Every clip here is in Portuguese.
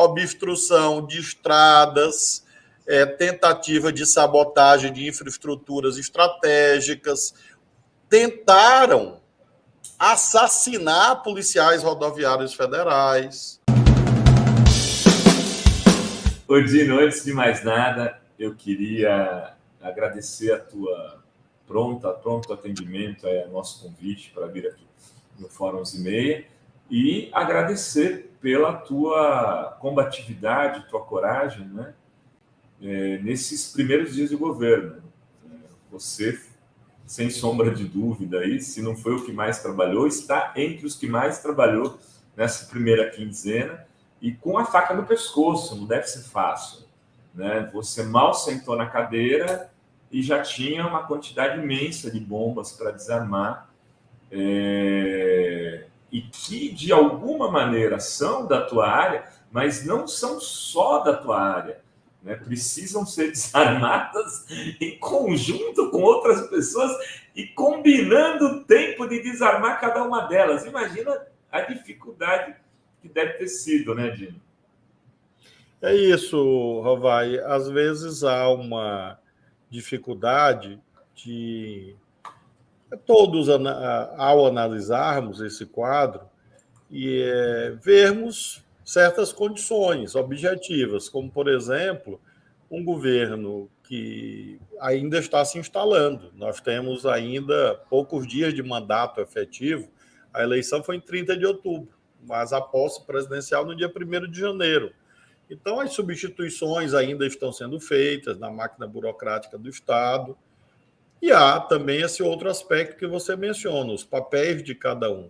obstrução de estradas, tentativa de sabotagem de infraestruturas estratégicas, tentaram assassinar policiais rodoviários federais. Ô Dino, antes de mais nada, eu queria agradecer a tua pronto atendimento ao nosso convite para vir aqui no Fórum 11h30 e agradecer pela tua combatividade, tua coragem, né? Nesses primeiros dias de governo. Você, sem sombra de dúvida, aí, se não foi o que mais trabalhou, está entre os que mais trabalhou nessa primeira quinzena e com a faca no pescoço, não deve ser fácil, né? Você mal sentou na cadeira e já tinha uma quantidade imensa de bombas para desarmar, e que, de alguma maneira, são da tua área, mas não são só da tua área, né? Precisam ser desarmadas em conjunto com outras pessoas e combinando o tempo de desarmar cada uma delas. Imagina a dificuldade que deve ter sido, né, Dino? É isso, Rovai. Às vezes há uma dificuldade de todos, ao analisarmos esse quadro, e vermos certas condições objetivas, como, por exemplo, um governo que ainda está se instalando. Nós temos ainda poucos dias de mandato efetivo. A eleição foi em 30 de outubro, mas a posse presidencial no dia 1º de janeiro. Então, as substituições ainda estão sendo feitas na máquina burocrática do Estado. E há também esse outro aspecto que você menciona, os papéis de cada um.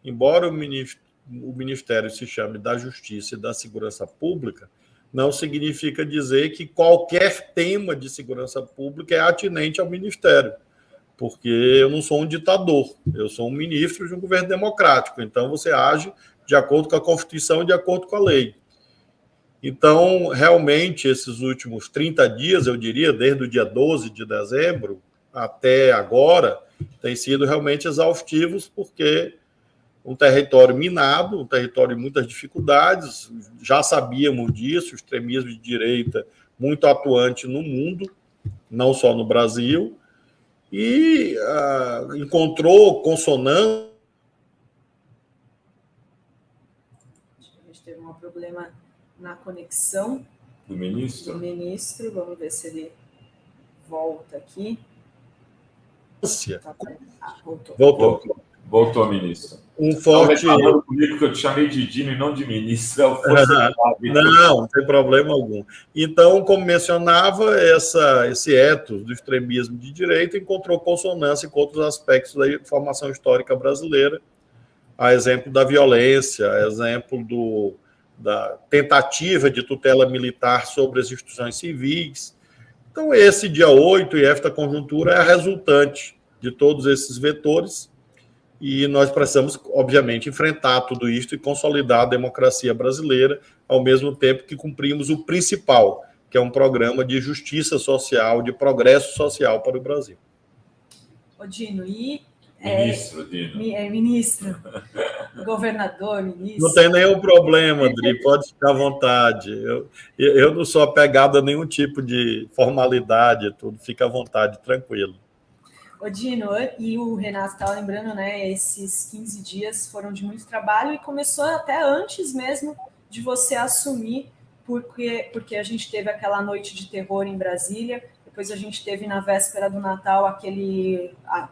Embora o Ministério se chame da Justiça e da Segurança Pública, não significa dizer que qualquer tema de segurança pública é atinente ao Ministério, porque eu não sou um ditador, eu sou um ministro de um governo democrático, então você age de acordo com a Constituição e de acordo com a lei. Então, realmente, esses últimos 30 dias, eu diria, desde o dia 12 de dezembro até agora, têm sido realmente exaustivos, porque um território minado, um território de muitas dificuldades, já sabíamos disso, o extremismo de direita muito atuante no mundo, não só no Brasil, e encontrou consonância. A gente teve um problema na conexão do ministro. Vamos ver se ele volta aqui. Voltou, ministro. Um forte. Falando comigo que eu te chamei de Dino e não de ministro. Não tem problema algum. Então, como mencionava, esse ethos do extremismo de direita encontrou consonância com outros aspectos da formação histórica brasileira, a exemplo da violência, a exemplo da tentativa de tutela militar sobre as instituições civis. Então, esse dia 8 e esta conjuntura é a resultante de todos esses vetores, e nós precisamos, obviamente, enfrentar tudo isso e consolidar a democracia brasileira, ao mesmo tempo que cumprimos o principal, que é um programa de justiça social, de progresso social para o Brasil. Ô Dino, Ministro, governador, ministro... Não tem nenhum problema, Dri, pode ficar à vontade. Eu não sou apegado a nenhum tipo de formalidade, tudo, fica à vontade, tranquilo. Ô Dino, e o Renato estava lembrando, né, esses 15 dias foram de muito trabalho e começou até antes mesmo de você assumir, porque a gente teve aquela noite de terror em Brasília, depois a gente teve na véspera do Natal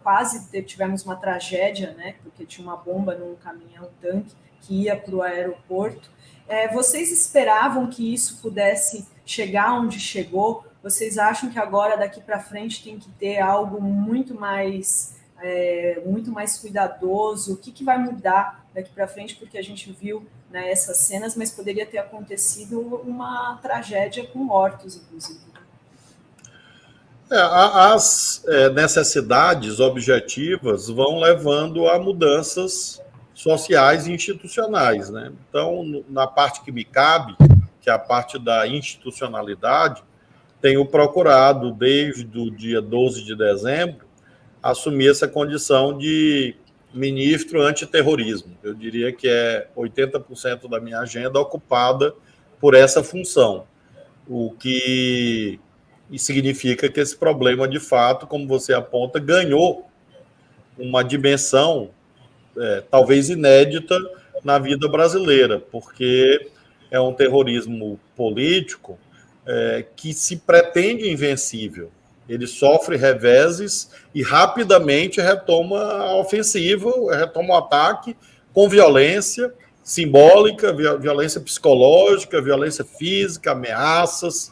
quase tivemos uma tragédia, né, porque tinha uma bomba num caminhão-tanque que ia para o aeroporto. Vocês esperavam que isso pudesse chegar onde chegou? Vocês acham que agora, daqui para frente, tem que ter algo muito mais cuidadoso? O que vai mudar daqui para frente? Porque a gente viu, né, essas cenas, mas poderia ter acontecido uma tragédia com mortos, inclusive. As necessidades objetivas vão levando a mudanças sociais e institucionais, né? Então, na parte que me cabe, que é a parte da institucionalidade, tenho procurado, desde o dia 12 de dezembro, assumir essa condição de ministro antiterrorismo. Eu diria que é 80% da minha agenda ocupada por essa função, o que significa que esse problema, de fato, como você aponta, ganhou uma dimensão talvez inédita na vida brasileira, porque é um terrorismo político que se pretende invencível. Ele sofre reveses e rapidamente retoma a ofensiva, retoma o ataque com violência simbólica, violência psicológica, violência física, ameaças.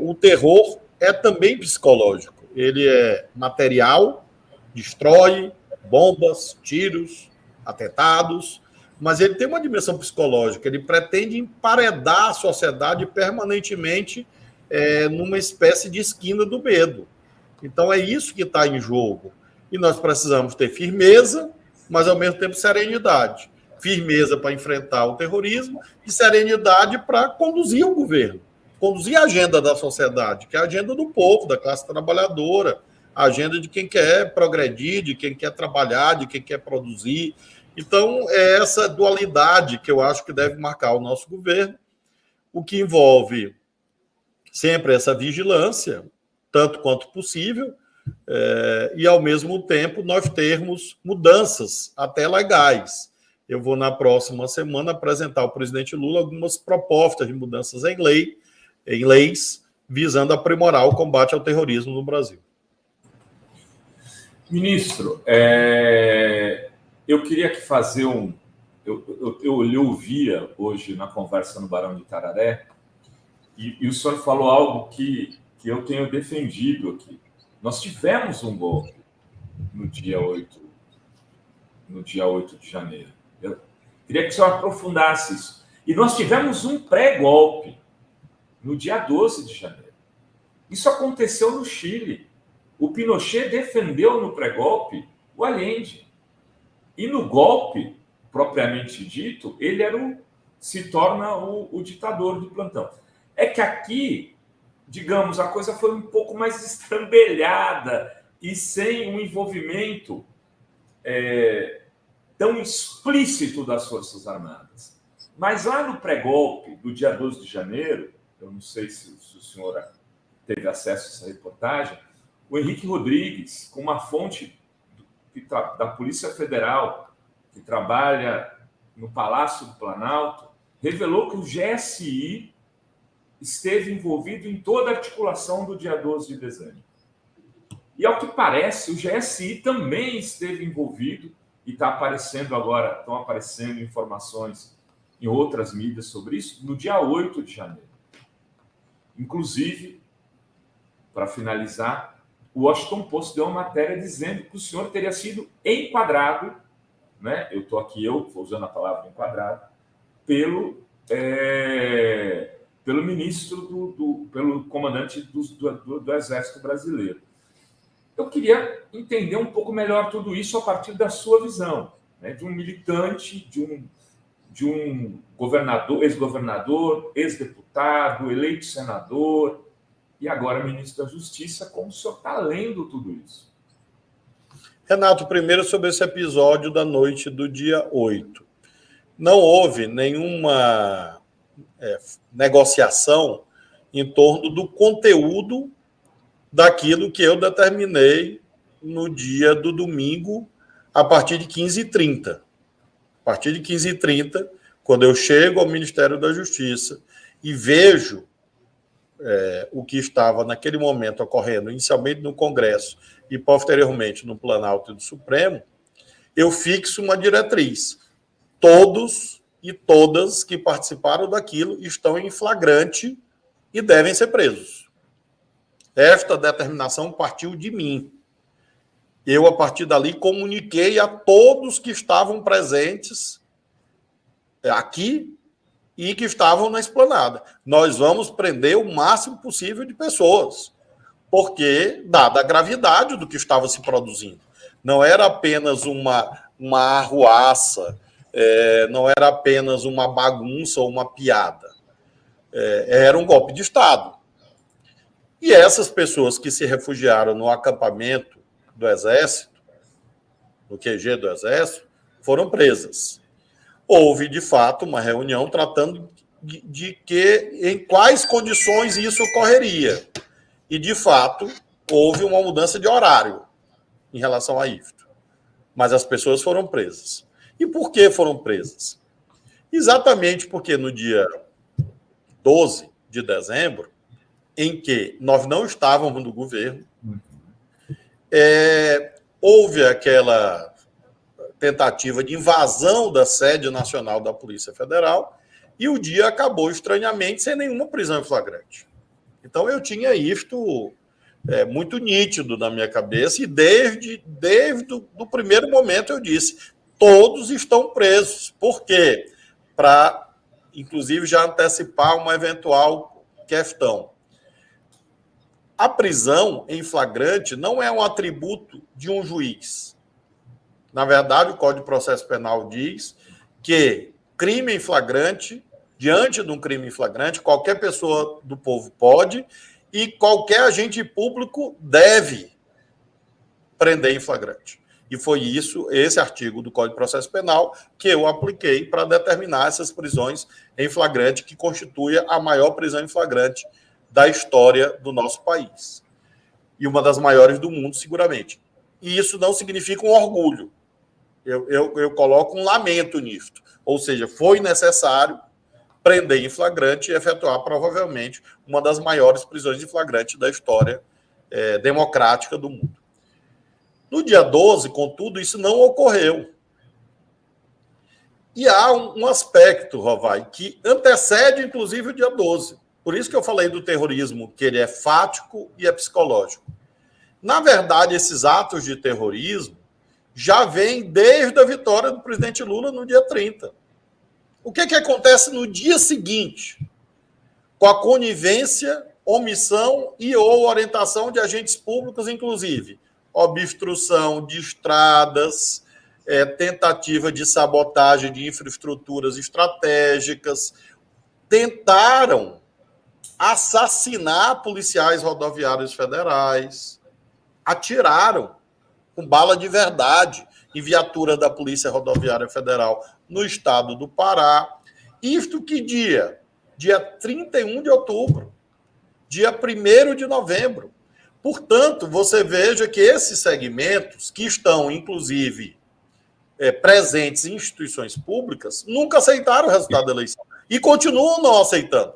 O terror é também psicológico. Ele é material, destrói bombas, tiros, atentados, mas ele tem uma dimensão psicológica. Ele pretende emparedar a sociedade permanentemente numa espécie de esquina do medo. Então é isso que está em jogo. E nós precisamos ter firmeza, mas ao mesmo tempo serenidade. Firmeza para enfrentar o terrorismo e serenidade para conduzir o governo, conduzir a agenda da sociedade, que é a agenda do povo, da classe trabalhadora, a agenda de quem quer progredir, de quem quer trabalhar, de quem quer produzir. Então, é essa dualidade que eu acho que deve marcar o nosso governo, o que envolve sempre essa vigilância, tanto quanto possível, e, ao mesmo tempo, nós termos mudanças até legais. Eu vou, na próxima semana, apresentar ao presidente Lula algumas propostas de mudanças em leis, visando aprimorar o combate ao terrorismo no Brasil. Ministro, eu queria que fazer um... Eu lhe ouvia hoje na conversa no Barão de Itararé, e o senhor falou algo que eu tenho defendido aqui. Nós tivemos um golpe no dia 8 de janeiro. Eu queria que o senhor aprofundasse isso. E nós tivemos um pré-golpe no dia 12 de janeiro. Isso aconteceu no Chile. O Pinochet defendeu no pré-golpe o Allende. E no golpe, propriamente dito, ele se torna o ditador de plantão. É que aqui, digamos, a coisa foi um pouco mais estrambelhada e sem um envolvimento tão explícito das Forças Armadas. Mas lá no pré-golpe do dia 12 de janeiro, eu não sei se o senhor teve acesso a essa reportagem, o Henrique Rodrigues, com uma fonte da Polícia Federal, que trabalha no Palácio do Planalto, revelou que o GSI esteve envolvido em toda a articulação do dia 12 de dezembro. E, ao que parece, o GSI também esteve envolvido, e estão aparecendo informações em outras mídias sobre isso, no dia 8 de janeiro. Inclusive, para finalizar, o Washington Post deu uma matéria dizendo que o senhor teria sido enquadrado, né? Eu estou usando a palavra enquadrado, pelo ministro, pelo comandante do Exército Brasileiro. Eu queria entender um pouco melhor tudo isso a partir da sua visão, né? De um militante, de um governador, ex-governador, ex-deputado, eleito senador, e agora ministro da Justiça. Como o senhor está lendo tudo isso? Renato, primeiro sobre esse episódio da noite do dia 8. Não houve nenhuma negociação em torno do conteúdo daquilo que eu determinei no dia do domingo, a partir de 15h30. A partir de 15h30, quando eu chego ao Ministério da Justiça e vejo o que estava naquele momento ocorrendo, inicialmente no Congresso e posteriormente no Planalto e no Supremo, eu fixo uma diretriz. Todos e todas que participaram daquilo estão em flagrante e devem ser presos. Esta determinação partiu de mim. Eu, a partir dali, comuniquei a todos que estavam presentes aqui e que estavam na esplanada. Nós vamos prender o máximo possível de pessoas, porque, dada a gravidade do que estava se produzindo, não era apenas uma arruaça, não era apenas uma bagunça ou uma piada. Era um golpe de Estado. E essas pessoas que se refugiaram no acampamento do Exército, no QG do Exército, foram presas. Houve, de fato, uma reunião tratando de que em quais condições isso ocorreria. E, de fato, houve uma mudança de horário em relação a isso. Mas as pessoas foram presas. E por que foram presas? Exatamente porque no dia 12 de dezembro, em que nós não estávamos no governo, houve aquela tentativa de invasão da sede nacional da Polícia Federal e o dia acabou estranhamente sem nenhuma prisão em flagrante. Então eu tinha isto muito nítido na minha cabeça e desde o primeiro momento eu disse, todos estão presos. Por quê? Para, inclusive, já antecipar uma eventual questão. A prisão em flagrante não é um atributo de um juiz. Na verdade, o Código de Processo Penal diz que crime em flagrante, diante de um crime em flagrante, qualquer pessoa do povo pode e qualquer agente público deve prender em flagrante. E foi esse artigo do Código de Processo Penal que eu apliquei para determinar essas prisões em flagrante, que constitui a maior prisão em flagrante da história do nosso país. E uma das maiores do mundo, seguramente. E isso não significa um orgulho. Eu coloco um lamento nisso. Ou seja, foi necessário prender em flagrante e efetuar, provavelmente, uma das maiores prisões em flagrante da história democrática do mundo. No dia 12, contudo, isso não ocorreu. E há um aspecto, Rovai, que antecede, inclusive, o dia 12. Por isso que eu falei do terrorismo, que ele é fático e é psicológico. Na verdade, esses atos de terrorismo já vêm desde a vitória do presidente Lula no dia 30. O que acontece no dia seguinte? Com a conivência, omissão e ou orientação de agentes públicos, inclusive obstrução de estradas, tentativa de sabotagem de infraestruturas estratégicas, tentaram assassinar policiais rodoviários federais, atiraram com bala de verdade em viatura da Polícia Rodoviária Federal no estado do Pará. Isto que dia? Dia 31 de outubro, dia 1º de novembro. Portanto, você veja que esses segmentos, que estão, inclusive, presentes em instituições públicas, nunca aceitaram o resultado da eleição e continuam não aceitando.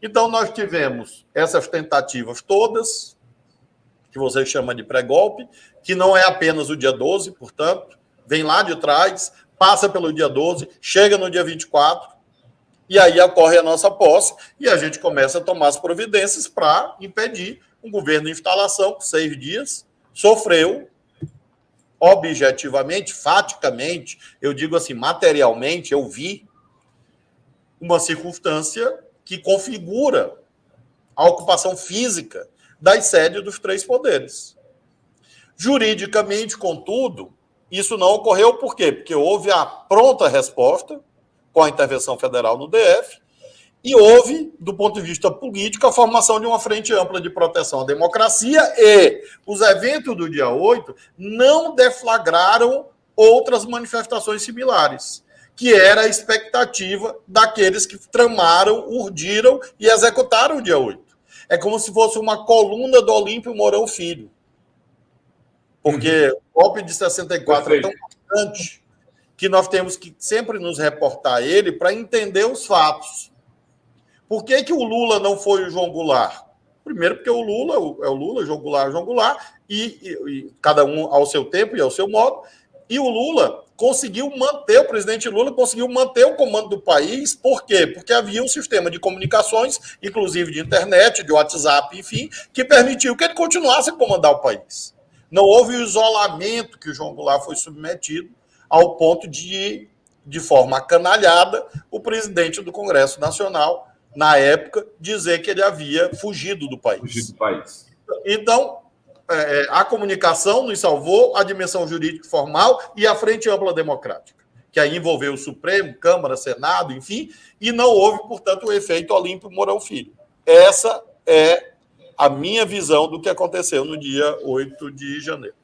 Então, nós tivemos essas tentativas todas, que você chama de pré-golpe, que não é apenas o dia 12, portanto, vem lá de trás, passa pelo dia 12, chega no dia 24, e aí ocorre a nossa posse, e a gente começa a tomar as providências para impedir um governo de instalação, que 6 dias, sofreu objetivamente, faticamente, eu digo assim, materialmente, eu vi uma circunstância que configura a ocupação física das sedes dos 3 poderes. Juridicamente, contudo, isso não ocorreu por quê? Porque houve a pronta resposta com a intervenção federal no DF e houve, do ponto de vista político, a formação de uma frente ampla de proteção à democracia e os eventos do dia 8 não deflagraram outras manifestações similares, que era a expectativa daqueles que tramaram, urdiram e executaram o dia 8. É como se fosse uma coluna do Olímpio Mourão Filho. Porque o golpe de 64 é tão importante que nós temos que sempre nos reportar a ele para entender os fatos. Por que o Lula não foi o João Goulart? Primeiro, porque o Lula é o Lula, João Goulart é o João Goulart, e cada um ao seu tempo e ao seu modo. E o Lula o presidente Lula conseguiu manter o comando do país. Por quê? Porque havia um sistema de comunicações, inclusive de internet, de WhatsApp, enfim, que permitiu que ele continuasse a comandar o país. Não houve o isolamento que o João Goulart foi submetido ao ponto de forma acanalhada, o presidente do Congresso Nacional, na época, dizer que ele havia fugido do país. Então, a comunicação nos salvou, a dimensão jurídica formal e a frente ampla democrática, que aí envolveu o Supremo, Câmara, Senado, enfim, e não houve, portanto, o efeito Olímpio Mourão Filho. Essa é a minha visão do que aconteceu no dia 8 de janeiro.